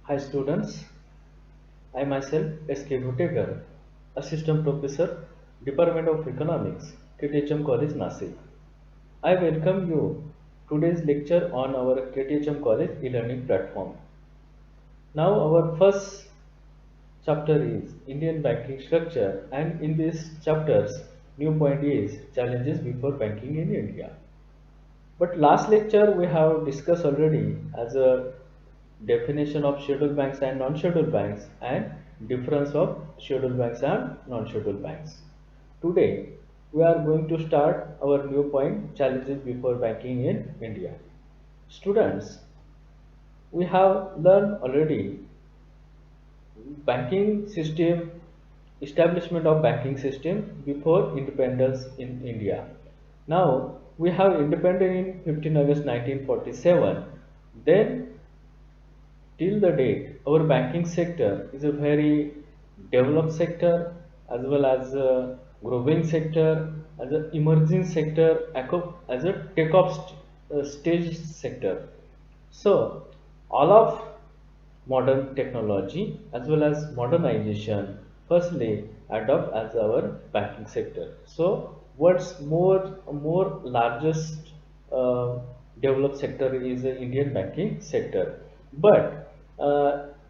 Hi students, I myself S.K. Bhutekar, Assistant Professor, Department of Economics, KTHM College, Nasik. I welcome you today's lecture on our KTHM College e-learning platform. Now our first chapter is Indian banking structure, and in this chapter's new point is challenges before banking in India. But last lecture we have discussed already as a definition of scheduled banks and non-scheduled banks and difference of scheduled banks and non-scheduled banks. Today we are going to start our new point challenges before banking in India. Students, we have learned already banking system, establishment of banking system before independence in India. Now we have independence in 15 August 1947. Then till the date, our banking sector is a very developed sector as well as a growing sector, as an emerging sector, as a take-off stage sector. So, all of modern technology as well as modernization firstly adopt as our banking sector. So, what's more largest developed sector is the Indian banking sector. But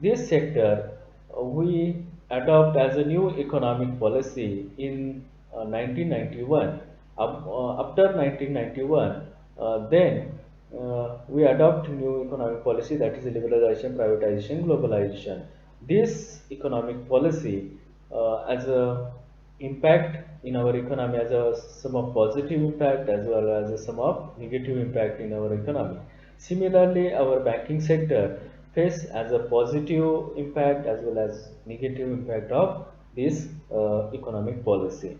this sector we adopt as a new economic policy in 1991. After 1991, then we adopt new economic policy, that is liberalization, privatization, globalization. This economic policy as a impact in our economy as a some of positive impact as well as a some of negative impact in our economy. Similarly, our banking sector face as a positive impact as well as negative impact of this economic policy.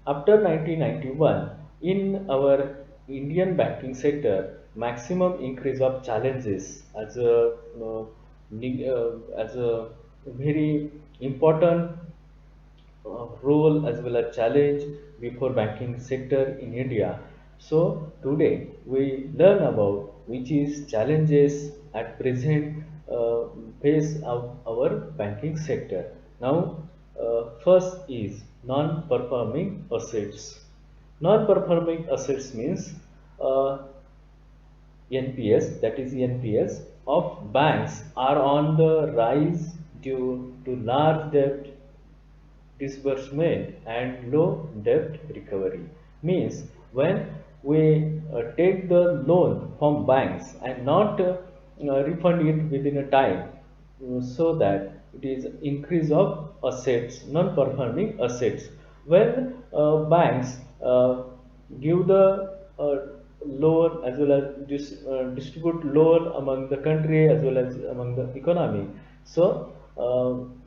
After 1991, in our Indian banking sector, maximum increase of challenges as a as a very important role as well as challenge before banking sector in India. So today we learn about which is challenges at present face of our banking sector. Now, first is non-performing assets. Non-performing assets means uh, NPS, that is NPS of banks are on the rise due to large debt disbursement and low debt recovery. Means when we take the loan from banks and not refund it within a time, so that it is increase of assets, non-performing assets. When banks give the loan as well as distribute loan among the country as well as among the economy, so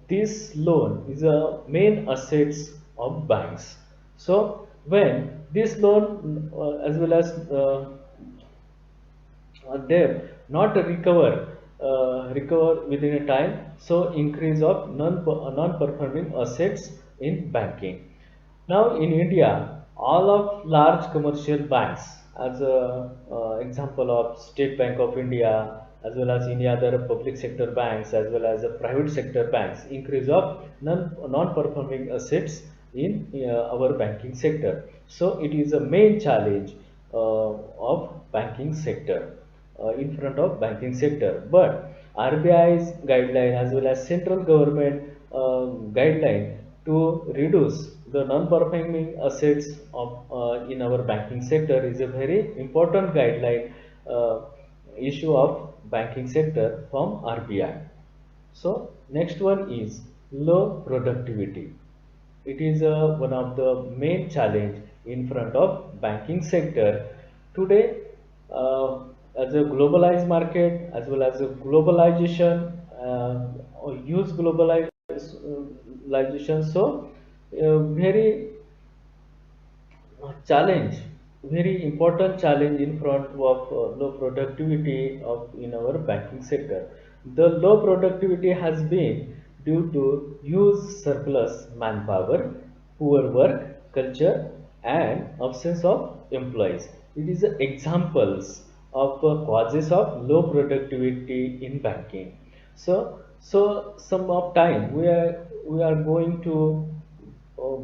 this loan is a main assets of banks. So when this loan as well as debt not recover within a time, so increase of non-performing assets in banking. Now in India, all of large commercial banks, as a example of State Bank of India as well as any other public sector banks as well as the private sector banks, increase of non-performing assets in our banking sector. So it is a main challenge of banking sector in front of banking sector. But RBI's guideline as well as central government guideline to reduce the non-performing assets of in our banking sector is a very important guideline issue of banking sector from RBI. So next one is low productivity. It is one of the main challenge in front of banking sector today. As a globalized market as well as a globalization, or use globalization, so very challenge, very important challenge in front of low productivity of in our banking sector. The low productivity has been due to use surplus manpower, poor work culture, and absence of employees. It is examples of causes of low productivity in banking. So So some of time we are going to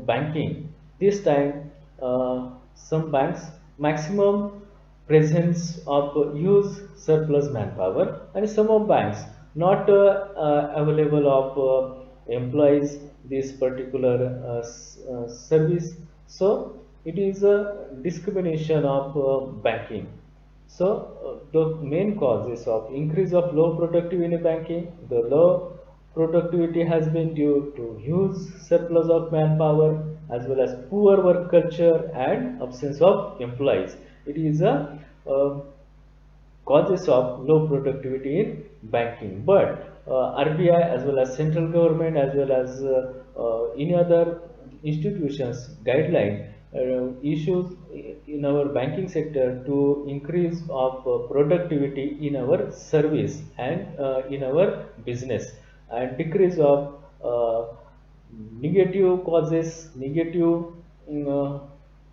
banking. This time, some banks maximum presence of use surplus manpower, and some of banks not available of employees this particular service. So it is a discrimination of banking. So the main causes of increase of low productivity in banking, the low productivity has been due to huge surplus of manpower as well as poor work culture and absence of employees. It is a causes of low productivity in banking. But RBI as well as central government as well as any other institutions guideline issues in our banking sector to increase of productivity in our service and in our business, and decrease of negative causes, negative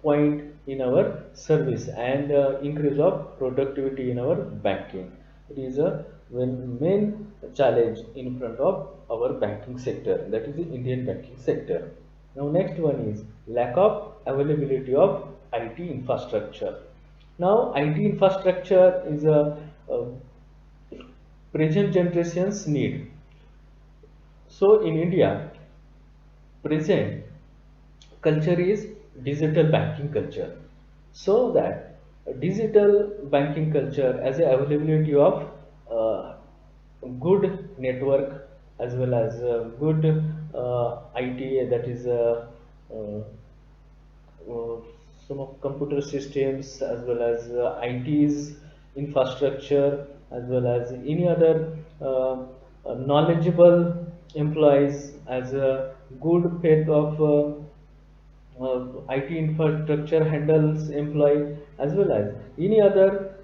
point in our service, and increase of productivity in our banking. It is a main challenge in front of our banking sector, that is the Indian banking sector. Now next one is lack of availability of IT infrastructure. Now IT infrastructure is a present generation's need. So in India, present culture is digital banking culture, so that digital banking culture as a availability of good network as well as good IT, that is uh, uh, some of computer systems as well as IT's infrastructure as well as any other knowledgeable employees as a good faith of IT infrastructure handles employee as well as any other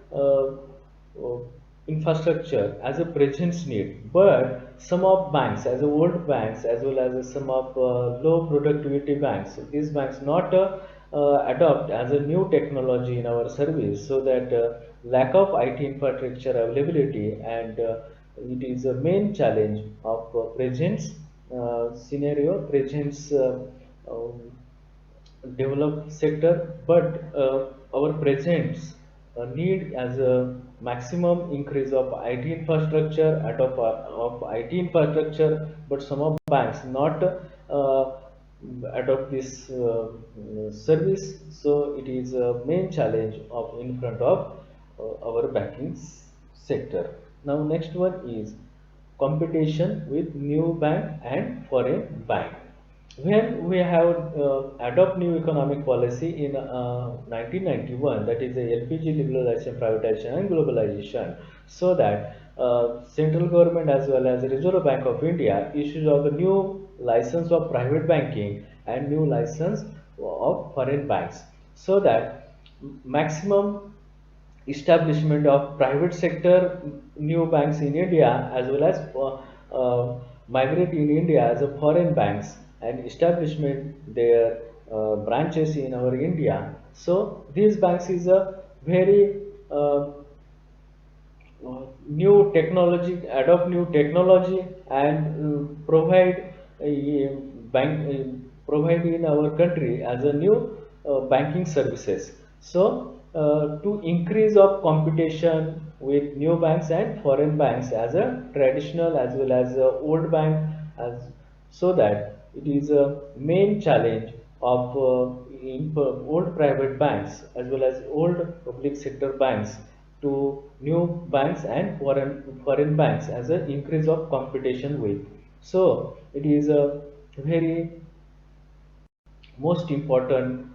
infrastructure as a presence need. But some of banks as a old banks as well as some of low productivity banks, these banks not adopt as a new technology in our service, so that lack of IT infrastructure availability, and it is a main challenge of presence scenario, presence um, developed sector. But our presence need as a maximum increase of IT infrastructure of IT infrastructure, but some of banks not adopt this service. So it is a main challenge of in front of our banking sector. Now next one is competition with new bank and foreign bank. When we have adopt new economic policy in 1991, that is the LPG liberalization, privatization and globalization, so that central government as well as Reserve Bank of India issues of the new license of private banking and new license of foreign banks, so that maximum establishment of private sector new banks in India as well as migrate in India as a foreign banks and establishment their branches in our India. So these banks is a very new technology, adopt new technology and provide a bank provide in our country as a new banking services. So to increase of competition with new banks and foreign banks as a traditional as well as a old bank, as so that it is a main challenge of old private banks as well as old public sector banks to new banks and foreign banks as an increase of competition with. So it is a very most important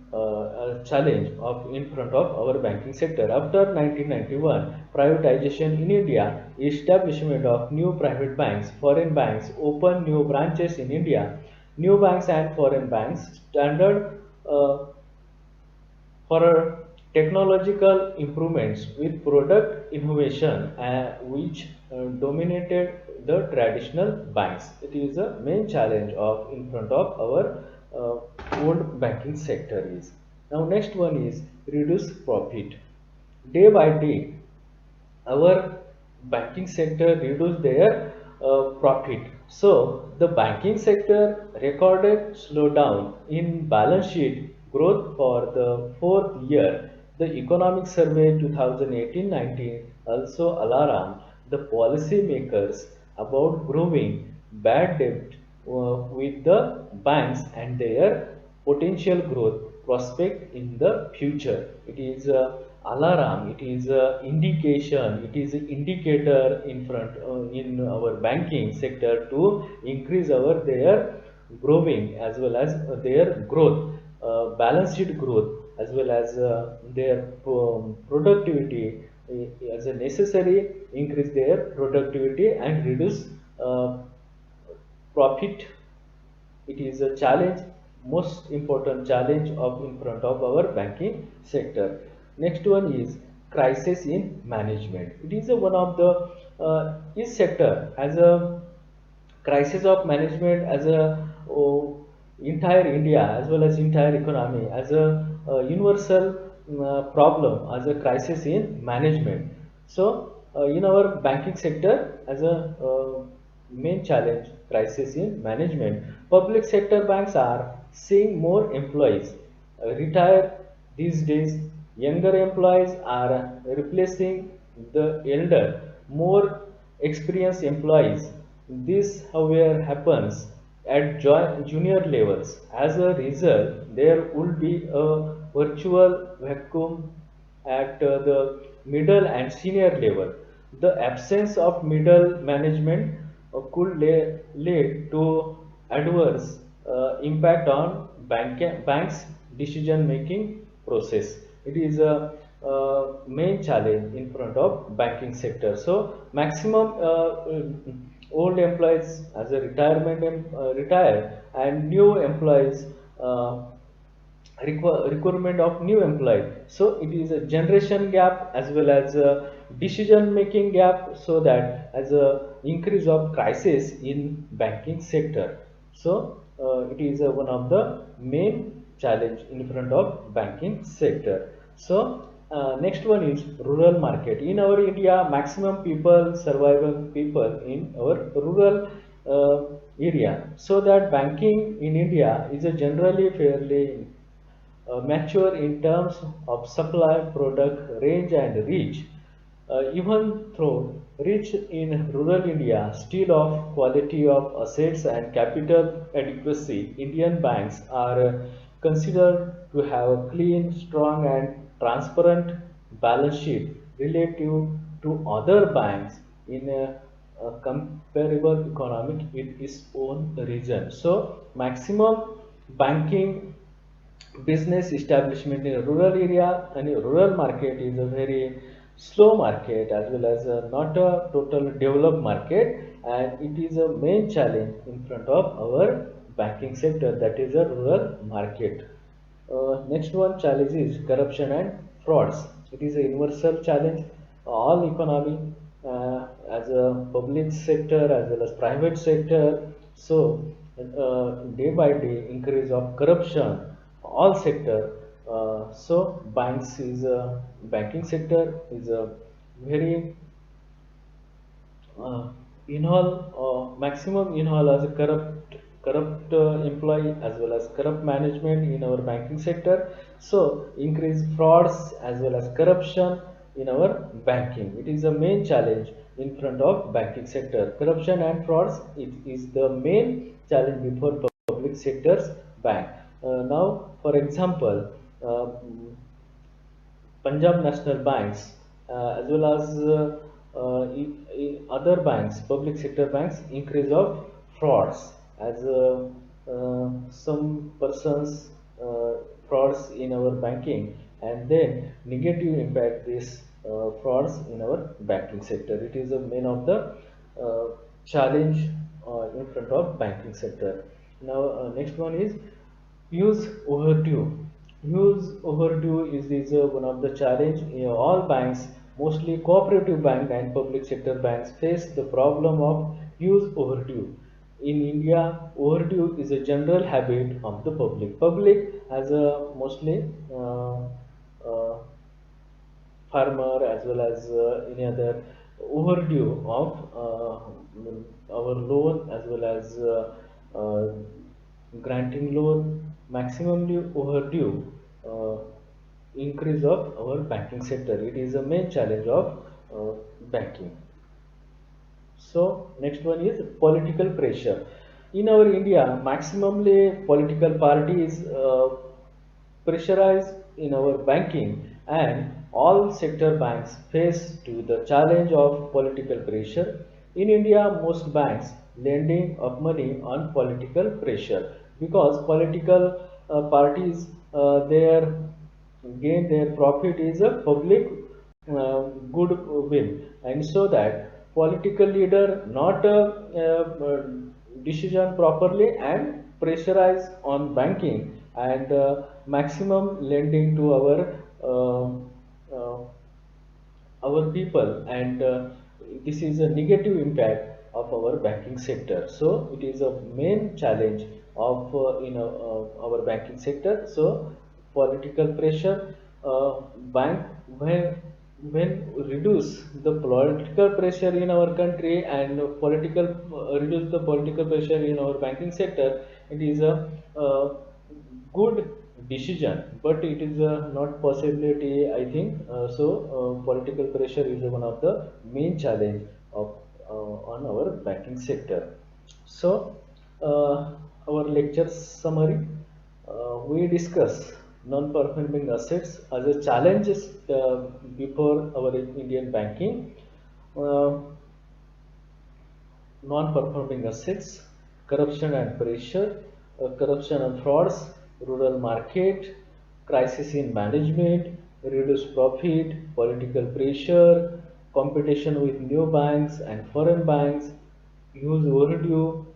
challenge of in front of our banking sector. After 1991 privatization in India, establishment of new private banks, foreign banks open new branches in India. New banks and foreign banks standard for technological improvements with product innovation which dominated the traditional banks. It is a main challenge of in front of our old banking sector is. Now next one is reduce profit. Day by day our banking sector reduce their profit. So the banking sector recorded slowdown in balance sheet growth for the fourth year. The economic survey 2018-19 also alarmed the policymakers about growing bad debt with the banks and their potential growth prospect in the future. It is a alarm, it is a indication, it is an indicator in front in our banking sector to increase our their growing as well as their growth, balance sheet growth as well as their productivity, as a necessary increase their productivity and reduce profit. It is a challenge, most important challenge of in front of our banking sector. Next one is crisis in management. It is a one of the each sector as a crisis of management as a entire India as well as entire economy as a universal problem as a crisis in management. So in our banking sector as a main challenge crisis in management. Public sector banks are seeing more employees retire these days. Younger employees are replacing the elder more experienced employees. This however happens at junior levels. As a result, there will be a virtual vacuum at the middle and senior level. The absence of middle management could lead to adverse impact on banks decision making process. It is a main challenge in front of banking sector. So maximum old employees as a retire and new employees requirement of new employee. So it is a generation gap as well as a decision making gap, so that as a increase of crisis in banking sector. So it is one of the main challenge in front of banking sector. So next one is rural market. In our India, maximum people survival people in our rural uh, area, so that banking in India is a generally fairly mature in terms of supply, product, range, and reach. Even though rich in rural India, still of quality of assets and capital adequacy, Indian banks are considered to have a clean, strong, and transparent balance sheet relative to other banks in a comparable economic in its own region. So, maximum banking business establishment in a rural area and a rural market is a very slow market as well as not a total developed market, and it is a main challenge in front of our banking sector, that is a rural market. Next one challenge is corruption and frauds. It is a universal challenge. All economy, as a public sector as well as private sector. So day by day increase of corruption, all sector. So banks is a banking sector is a very involve maximum involve as a corrupt employee as well as corrupt management in our banking sector. So increase frauds as well as corruption in our banking. It is a main challenge in front of banking sector. Corruption and frauds, it is the main challenge before public sectors bank. Now for example, uh, Punjab National Banks, as well as other banks, public sector banks, increase of frauds as some persons frauds in our banking, and then negative impact this frauds in our banking sector. It is a main of the challenge in front of banking sector. Now next one is use overdue. Use overdue is one of the challenge. All banks, mostly cooperative bank and public sector banks, face the problem of use overdue. In India, overdue is a general habit of the public. Public as a mostly uh, farmer as well as any other overdue of our loan, as well as granting loan, maximally overdue uh, increase of our banking sector. It is a main challenge of banking. So next one is political pressure. In our India, maximally political parties pressurized in our banking, and all sector banks face to the challenge of political pressure. In India, most banks lending of money on political pressure, because political parties their gain, their profit is a public goodwill, and so that political leader not decision properly and pressurize on banking, and maximum lending to uh, our people, and this is a negative impact of our banking sector. So it is a main challenge of our banking sector. So political pressure, bank, when reduce the political pressure in our country, and political reduce the political pressure in our banking sector, it is a good decision, but it is not possibility, I think. So political pressure is one of the main challenge of on our banking sector. So our lecture summary, we discuss non-performing assets as a challenges before our Indian banking. uh, Non-performing assets, corruption and pressure, corruption and frauds, rural market, crisis in management, reduced profit, political pressure, competition with new banks and foreign banks, huge overdue,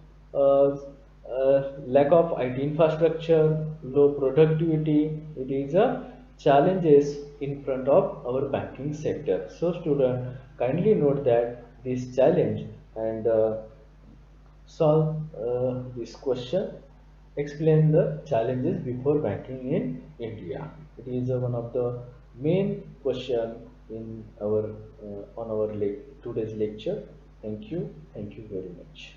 lack of IT infrastructure, low productivity. It is a challenges in front of our banking sector. So student, kindly note that this challenge, and solve this question. Explain the challenges before banking in India. It is one of the main question in our on our today's lecture. Thank you. Thank you very much.